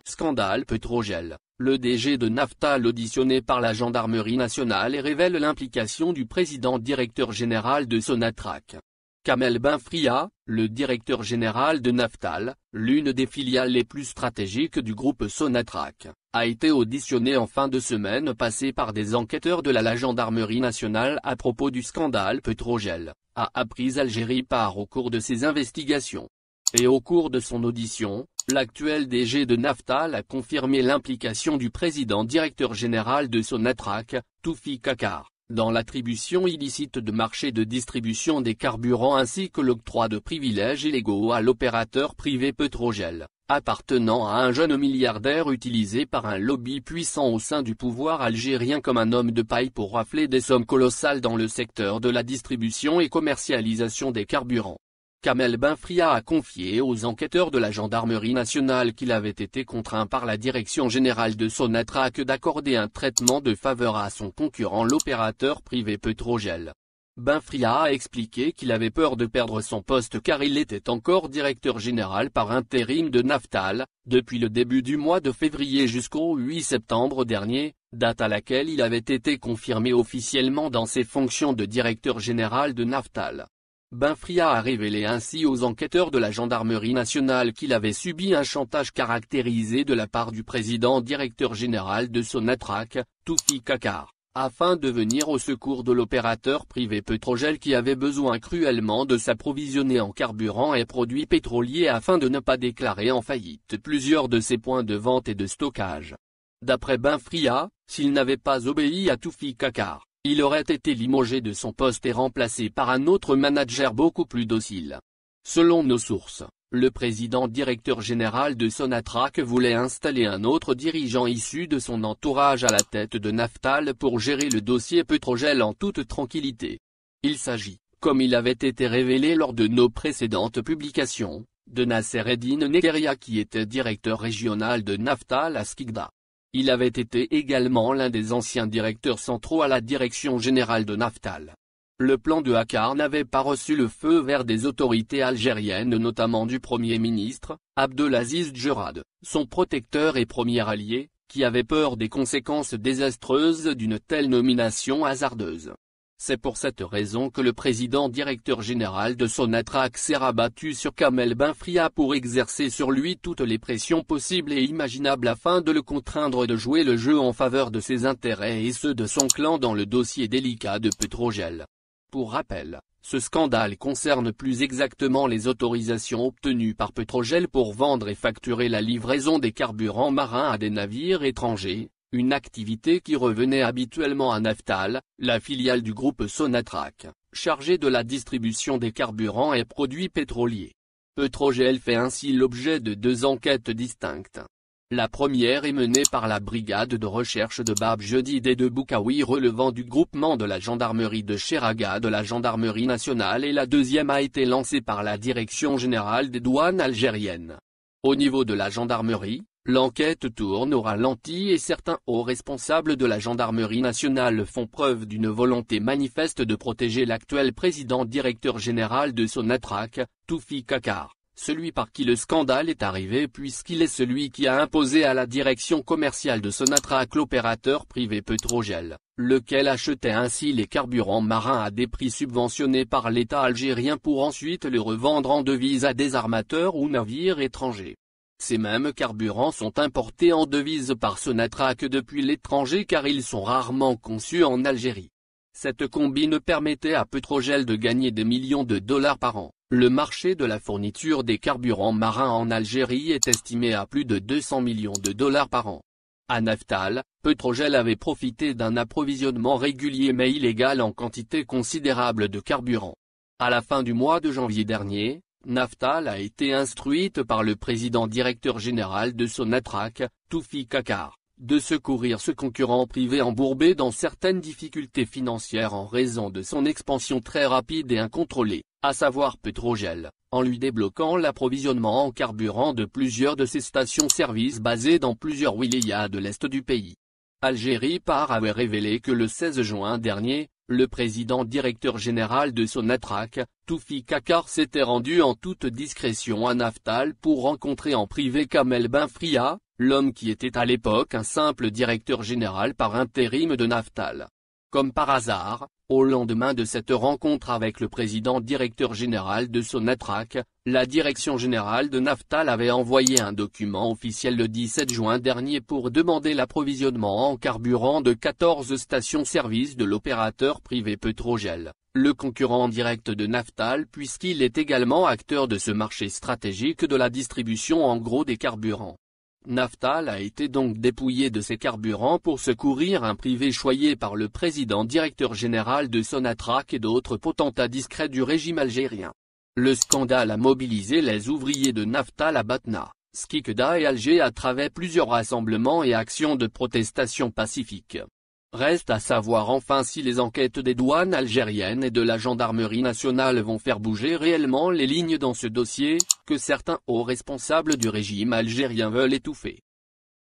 Scandale Petrogel. Le DG de Naftal auditionné par la gendarmerie nationale et révèle l'implication du président directeur général de Sonatrach. Kamel Benfria, le directeur général de Naftal, l'une des filiales les plus stratégiques du groupe Sonatrach, a été auditionné en fin de semaine passée par des enquêteurs de la gendarmerie nationale à propos du scandale Petrogel, a appris Algérie Part au cours de ses investigations. Et au cours de son audition, l'actuel DG de Naftal a confirmé l'implication du président directeur général de Sonatrach, Toufik Akar, dans l'attribution illicite de marchés de distribution des carburants ainsi que l'octroi de privilèges illégaux à l'opérateur privé Petrogel, appartenant à un jeune milliardaire utilisé par un lobby puissant au sein du pouvoir algérien comme un homme de paille pour rafler des sommes colossales dans le secteur de la distribution et commercialisation des carburants. Kamel Benfria a confié aux enquêteurs de la gendarmerie nationale qu'il avait été contraint par la direction générale de Sonatrach d'accorder un traitement de faveur à son concurrent l'opérateur privé Petrogel. Benfria a expliqué qu'il avait peur de perdre son poste car il était encore directeur général par intérim de Naftal, depuis le début du mois de février jusqu'au 8 septembre dernier, date à laquelle il avait été confirmé officiellement dans ses fonctions de directeur général de Naftal. Benfria a révélé ainsi aux enquêteurs de la gendarmerie nationale qu'il avait subi un chantage caractérisé de la part du président directeur général de Sonatrach, Toufik Akar, afin de venir au secours de l'opérateur privé Petrogel qui avait besoin cruellement de s'approvisionner en carburant et produits pétroliers afin de ne pas déclarer en faillite plusieurs de ses points de vente et de stockage. D'après Benfria, s'il n'avait pas obéi à Toufik Akar, il aurait été limogé de son poste et remplacé par un autre manager beaucoup plus docile. Selon nos sources, le président directeur général de Sonatrach voulait installer un autre dirigeant issu de son entourage à la tête de Naftal pour gérer le dossier Petrogel en toute tranquillité. Il s'agit, comme il avait été révélé lors de nos précédentes publications, de Nasser Eddine Negeria qui était directeur régional de Naftal à Skikda. Il avait été également l'un des anciens directeurs centraux à la direction générale de Naftal. Le plan de Akar n'avait pas reçu le feu vert des autorités algériennes notamment du Premier ministre, Abdelaziz Djerad, son protecteur et premier allié, qui avait peur des conséquences désastreuses d'une telle nomination hasardeuse. C'est pour cette raison que le président directeur général de Sonatrach s'est rabattu sur Kamel Benfria pour exercer sur lui toutes les pressions possibles et imaginables afin de le contraindre de jouer le jeu en faveur de ses intérêts et ceux de son clan dans le dossier délicat de Petrogel. Pour rappel, ce scandale concerne plus exactement les autorisations obtenues par Petrogel pour vendre et facturer la livraison des carburants marins à des navires étrangers. Une activité qui revenait habituellement à Naftal, la filiale du groupe Sonatrach, chargée de la distribution des carburants et produits pétroliers. Petrogel fait ainsi l'objet de deux enquêtes distinctes. La première est menée par la brigade de recherche de Bab Jedid et de Boukaoui relevant du groupement de la gendarmerie de Cheraga de la gendarmerie nationale et la deuxième a été lancée par la direction générale des douanes algériennes. Au niveau de la gendarmerie, l'enquête tourne au ralenti et certains hauts responsables de la gendarmerie nationale font preuve d'une volonté manifeste de protéger l'actuel président directeur général de Sonatrach, Toufik Akar, celui par qui le scandale est arrivé puisqu'il est celui qui a imposé à la direction commerciale de Sonatrach l'opérateur privé Petrogel, lequel achetait ainsi les carburants marins à des prix subventionnés par l'État algérien pour ensuite les revendre en devises à des armateurs ou navires étrangers. Ces mêmes carburants sont importés en devises par Sonatrach depuis l'étranger car ils sont rarement conçus en Algérie. Cette combine permettait à Petrogel de gagner des millions de dollars par an. Le marché de la fourniture des carburants marins en Algérie est estimé à plus de 200 millions de dollars par an. À Naftal, Petrogel avait profité d'un approvisionnement régulier mais illégal en quantité considérable de carburant. À la fin du mois de janvier dernier, Naftal a été instruite par le président directeur général de Sonatrach, Toufik Akar, de secourir ce concurrent privé embourbé dans certaines difficultés financières en raison de son expansion très rapide et incontrôlée, à savoir Petrogel, en lui débloquant l'approvisionnement en carburant de plusieurs de ses stations-service basées dans plusieurs wilayas de l'est du pays. Algérie Par avait révélé que le 16 juin dernier, le président directeur général de Sonatrach, Toufik Akar s'était rendu en toute discrétion à Naftal pour rencontrer en privé Kamel Benfria, l'homme qui était à l'époque un simple directeur général par intérim de Naftal. Comme par hasard, au lendemain de cette rencontre avec le président directeur général de Sonatrach, la direction générale de Naftal avait envoyé un document officiel le 17 juin dernier pour demander l'approvisionnement en carburant de 14 stations-service de l'opérateur privé Petrogel, le concurrent direct de Naftal puisqu'il est également acteur de ce marché stratégique de la distribution en gros des carburants. Naftal a été donc dépouillé de ses carburants pour secourir un privé choyé par le président directeur général de Sonatrach et d'autres potentats discrets du régime algérien. Le scandale a mobilisé les ouvriers de Naftal à Batna, Skikda et Alger à travers plusieurs rassemblements et actions de protestation pacifiques. Reste à savoir enfin si les enquêtes des douanes algériennes et de la gendarmerie nationale vont faire bouger réellement les lignes dans ce dossier, que certains hauts responsables du régime algérien veulent étouffer.